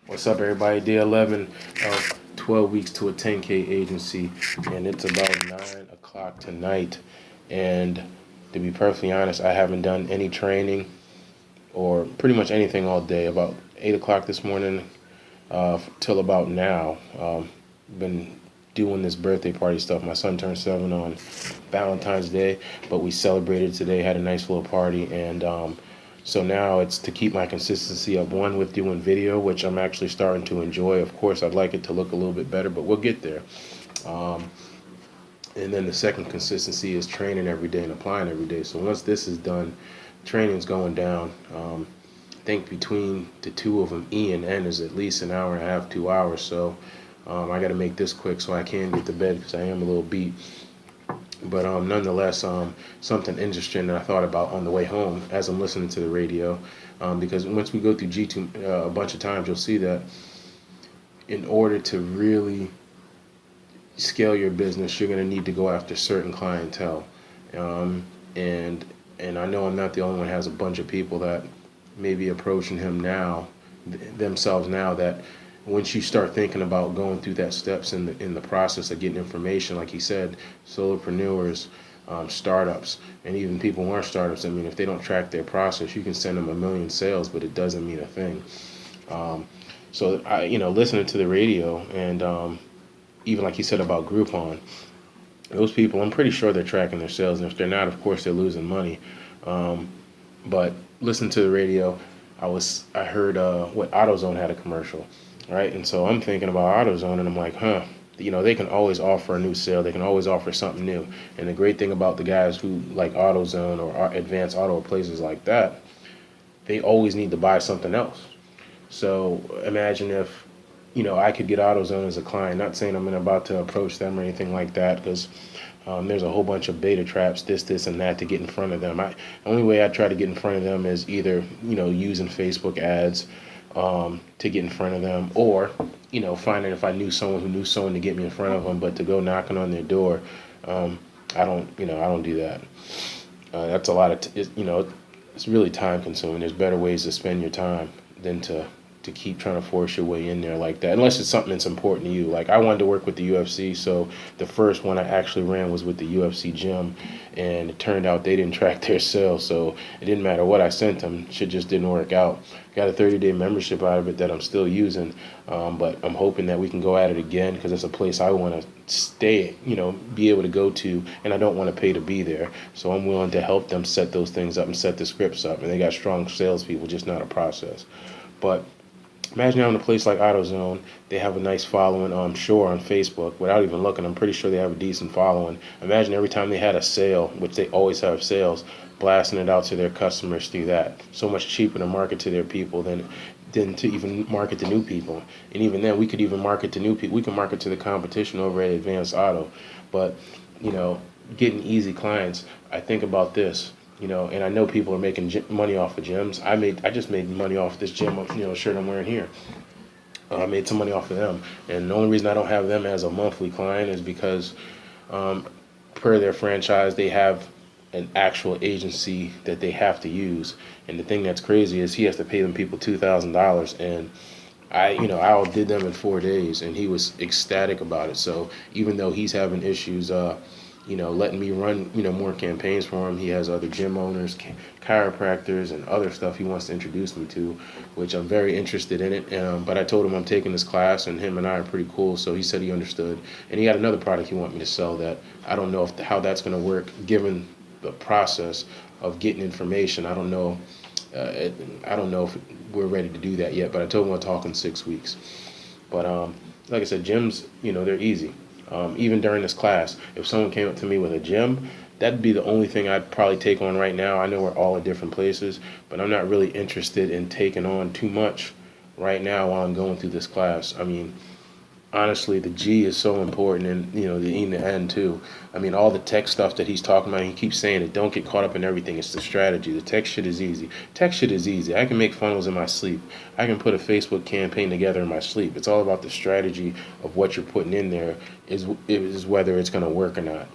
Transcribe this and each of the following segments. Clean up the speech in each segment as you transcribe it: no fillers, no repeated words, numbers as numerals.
What's up, everybody? Day 11 of 12 weeks to a 10K agency, and it's about 9 o'clock tonight. And to be perfectly honest, I haven't done any training or pretty much anything all day. About 8 o'clock this morning till about now. Been doing this birthday party stuff. My son turned 7 on Valentine's Day, but we celebrated today, had a nice little party, and so now it's to keep my consistency up. One, with doing video, which I'm actually starting to enjoy. Of course, I'd like it to look a little bit better, but we'll get there. Um, and then the second consistency is training every day and applying every day. So once this is done, training's going down. I think between the two of them, E and N, is at least an hour and a half, 2 hours. So I got to make this quick so I can get to bed because I am a little beat. But nonetheless, something interesting that I thought about on the way home as I'm listening to the radio, because once we go through G2 a bunch of times, you'll see that in order to really scale your business, you're going to need to go after certain clientele. Um, and and I know I'm not the only one who has a bunch of people that may be approaching him now, themselves now, that once you start thinking about going through that steps in the process of getting information, like he said, solopreneurs, startups, and even people who aren't startups. I mean, if they don't track their process, you can send them a million sales, but it doesn't mean a thing. Um, so listening to the radio and even like he said about Groupon, those people, I'm pretty sure they're tracking their sales, and if they're not, of course, they're losing money. Um, but listening to the radio, I heard what AutoZone had a commercial, right? And so I'm thinking about AutoZone, and I'm like, huh. They can always offer a new sale. They can always offer something new. And the great thing about the guys who like AutoZone or Advanced Auto or places like that, they always need to buy something else. So imagine if, I could get AutoZone as a client. Not saying I'm about to approach them or anything like that, because there's a whole bunch of beta traps, this, and that, to get in front of them. The only way I try to get in front of them is either, using Facebook ads to get in front of them, or, finding if I knew someone who knew someone to get me in front of them. But to go knocking on their door, I don't do that. That's a lot of, it's really time consuming. There's better ways to spend your time than to keep trying to force your way in there like that, unless it's something that's important to you. Like, I wanted to work with the UFC, so the first one I actually ran was with the UFC gym, and it turned out they didn't track their sales, so it didn't matter what I sent them. Shit just didn't work out. Got a 30-day membership out of it that I'm still using, but I'm hoping that we can go at it again, because it's a place I want to stay, be able to go to, and I don't want to pay to be there. So I'm willing to help them set those things up and set the scripts up, and they got strong salespeople, just not a process. But imagine having a place like AutoZone. They have a nice following, I'm sure, on Facebook. Without even looking, I'm pretty sure they have a decent following. Imagine every time they had a sale, which they always have sales, blasting it out to their customers through that. So much cheaper to market to their people than to even market to new people. And even then, we could even market to new people. We can market to the competition over at Advanced Auto. But, getting easy clients, I think about this. And I know people are making money off of gyms. I just made money off this gym, shirt I'm wearing here. I made some money off of them, and the only reason I don't have them as a monthly client is because, per their franchise, they have an actual agency that they have to use. And the thing that's crazy is he has to pay them people $2,000, and I outdid them in 4 days, and he was ecstatic about it. So even though he's having issues, letting me run, more campaigns for him. He has other gym owners, chiropractors, and other stuff he wants to introduce me to, which I'm very interested in it. But I told him I'm taking this class, and him and I are pretty cool, so he said he understood. And he had another product he wanted me to sell that I don't know how that's going to work, given the process of getting information. I don't know. I don't know if we're ready to do that yet, but I told him I'll talk in 6 weeks. But like I said, gyms, they're easy. Even during this class, if someone came up to me with a gym, that'd be the only thing I'd probably take on right now. I know we're all at different places, but I'm not really interested in taking on too much right now while I'm going through this class. I mean, honestly, the G is so important, and the E and the N too. I mean, all the tech stuff that he's talking about, he keeps saying it. Don't get caught up in everything. It's the strategy. The tech shit is easy. Tech shit is easy. I can make funnels in my sleep. I can put a Facebook campaign together in my sleep. It's all about the strategy of what you're putting in there, is whether it's going to work or not.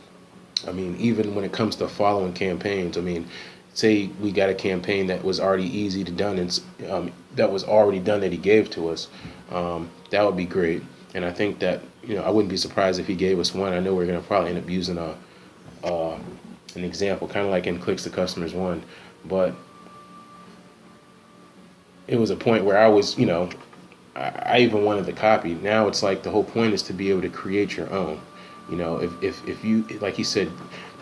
I mean, even when it comes to following campaigns, I mean, say we got a campaign that was already easy to done and that was already done that he gave to us, that would be great. And I think that, I wouldn't be surprised if he gave us one. I know we're going to probably end up using an example, kind of like in Clicks to Customers One, but it was a point where I was, I even wanted the copy. Now it's like the whole point is to be able to create your own. If you, like he said,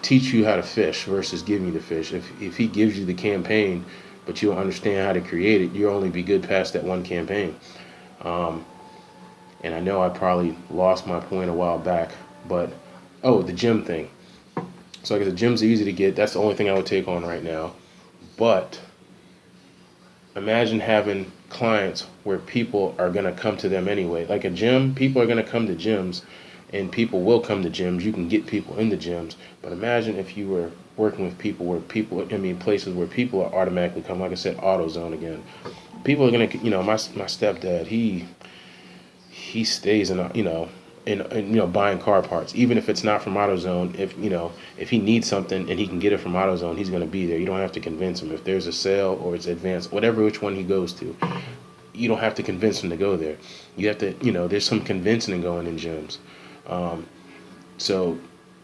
teach you how to fish versus giving you the fish. If he gives you the campaign, but you don't understand how to create it, you'll only be good past that one campaign. And I know I probably lost my point a while back, but the gym thing. So like the gyms are easy to get. That's the only thing I would take on right now. But imagine having clients where people are going to come to them anyway. Like a gym, people are going to come to gyms, and people will come to gyms. You can get people in the gyms. But imagine if you were working with places where people are automatically come. Like I said, AutoZone again. People are going to, my stepdad, he stays in buying car parts, even if it's not from AutoZone. If he needs something and he can get it from AutoZone, he's going to be there. You don't have to convince him. If there's a sale or it's advanced, which one he goes to, you don't have to convince him to go there. You have to, there's some convincing and going in gyms. So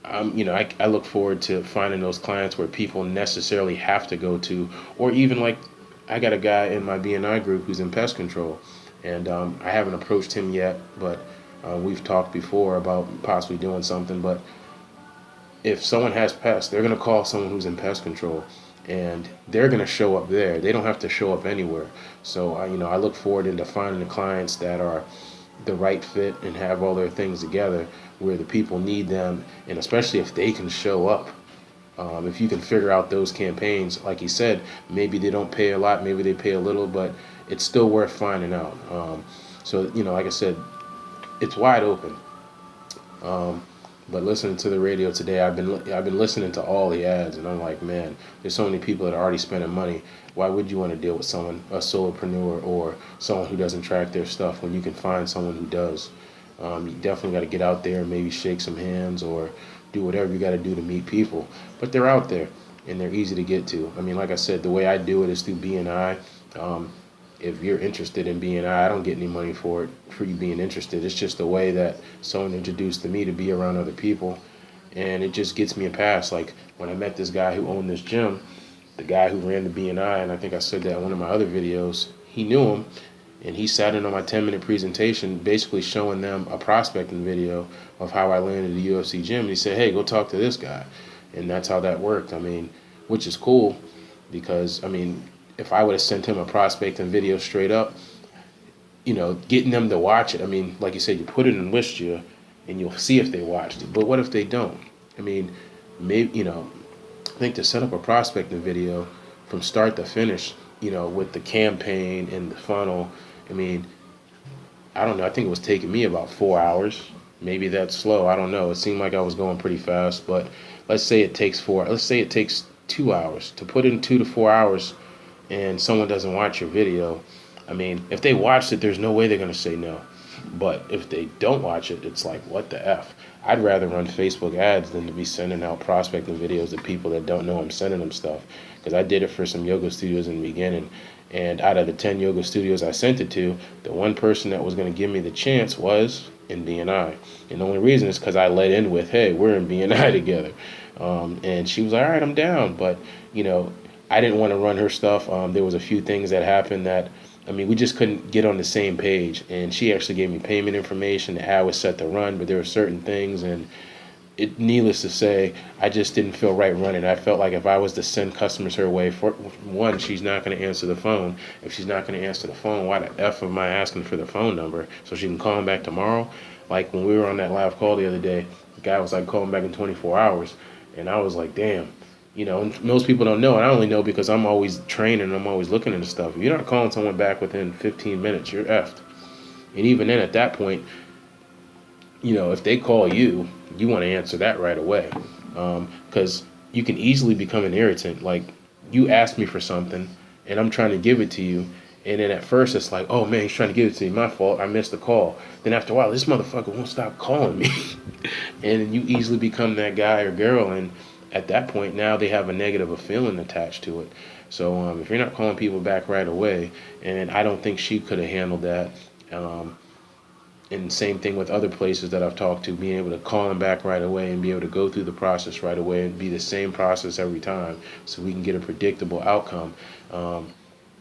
I look forward to finding those clients where people necessarily have to go to, or even like I got a guy in my BNI group who's in pest control, and I haven't approached him yet, but we've talked before about possibly doing something. But if someone has pests, they're going to call someone who's in pest control, and they're going to show up there. They don't have to show up anywhere. So I look forward into finding the clients that are the right fit and have all their things together where the people need them, and especially if they can show up. If you can figure out those campaigns, like he said, maybe they don't pay a lot, maybe they pay a little, but it's still worth finding out. So like I said, it's wide open. But listening to the radio today, I've been listening to all the ads, and I'm like, man, there's so many people that are already spending money. Why would you want to deal with a solopreneur or someone who doesn't track their stuff when you can find someone who does? You definitely got to get out there and maybe shake some hands or do whatever you got to do to meet people. But they're out there, and they're easy to get to. I mean, like I said, the way I do it is through BNI. If you're interested in BNI, I don't get any money for you being interested. It's just a way that someone introduced to me to be around other people, and it just gets me a pass. Like when I met this guy who owned this gym, the guy who ran the BNI, and I think I said that in one of my other videos, he knew him, and he sat in on my 10-minute presentation basically showing them a prospecting video of how I landed the UFC gym. And he said, hey, go talk to this guy. And that's how that worked. I mean, which is cool because, if I would have sent him a prospecting video straight up, getting them to watch it. I mean, like you said, you put it in Wistia and you'll see if they watched it. But what if they don't? Maybe, I think to set up a prospecting video from start to finish, with the campaign and the funnel, I don't know. I think it was taking me about 4 hours. Maybe that's slow. I don't know. It seemed like I was going pretty fast. But let's say it takes 2 hours. To put in 2 to 4 hours and someone doesn't watch your video, if they watched it, there's no way they're going to say no. But if they don't watch it, it's like, what the F? I'd rather run Facebook ads than to be sending out prospecting videos to people that don't know I'm sending them stuff. Because I did it for some yoga studios in the beginning. And out of the 10 yoga studios I sent it to, the one person that was going to give me the chance was in BNI. And the only reason is because I led in with, hey, we're in BNI together. And she was like, all right, I'm down. But, I didn't want to run her stuff. There was a few things that happened that, we just couldn't get on the same page. And she actually gave me payment information. The ad was set to run, but there were certain things. And needless to say, I just didn't feel right running. I felt like if I was to send customers her way, for one, she's not going to answer the phone. If she's not going to answer the phone, why the F am I asking for the phone number so she can call him back tomorrow? Like when we were on that live call the other day, the guy was like, call him back in 24 hours. And I was like, damn. And most people don't know, and I only know because I'm always training and I'm always looking into stuff. If you're not calling someone back within 15 minutes, you're effed. And even then, at that point, if they call you, you want to answer that right away. Because you can easily become an irritant. Like, you ask me for something, and I'm trying to give it to you, and then at first it's like, oh man, he's trying to give it to me, my fault, I missed the call. Then after a while, this motherfucker won't stop calling me. And you easily become that guy or girl, and at that point, now they have a negative feeling attached to it. So if you're not calling people back right away, and I don't think she could have handled that. Um, and same thing with other places that I've talked to, being able to call them back right away and be able to go through the process right away and be the same process every time, so we can get a predictable outcome. Um,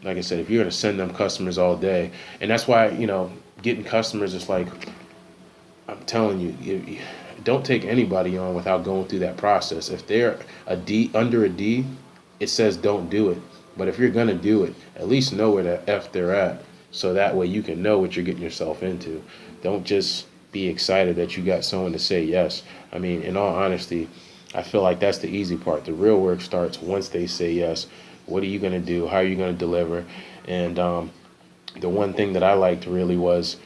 like I said, if you're going to send them customers all day, and that's why, getting customers is like, I'm telling you, don't take anybody on without going through that process. If they're a D, under a D, it says don't do it. But if you're gonna do it, at least know where the F they're at, so that way you can know what you're getting yourself into. Don't just be excited that you got someone to say yes. I mean, in all honesty, I feel like that's the easy part. The real work starts once they say yes. What are you gonna do? How are you gonna deliver? And the one thing that I liked really was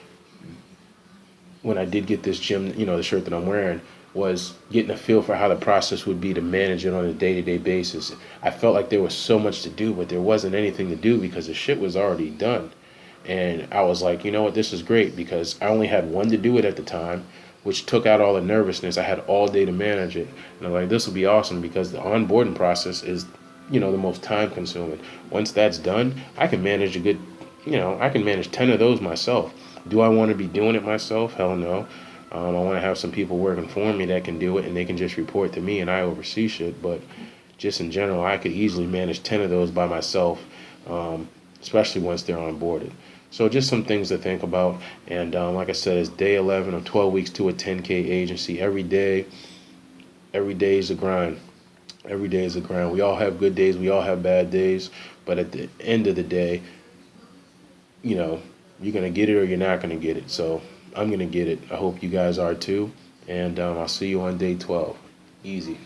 when I did get this gym, the shirt that I'm wearing, was getting a feel for how the process would be to manage it on a day-to-day basis. I felt like there was so much to do, but there wasn't anything to do because the shit was already done. And I was like, you know what, this is great, because I only had one to do it at the time, which took out all the nervousness. I had all day to manage it. And I'm like, this will be awesome, because the onboarding process is, the most time consuming. Once that's done, I can manage I can manage 10 of those myself. Do I want to be doing it myself? Hell no. I want to have some people working for me that can do it, and they can just report to me and I oversee shit. But just in general, I could easily manage 10 of those by myself, especially once they're onboarded. So just some things to think about. And like I said, it's day 11 of 12 weeks to a 10K agency. Every day is a grind. Every day is a grind. We all have good days. We all have bad days. But at the end of the day, you're going to get it or you're not going to get it. So I'm going to get it. I hope you guys are too. And I'll see you on day 12. Easy.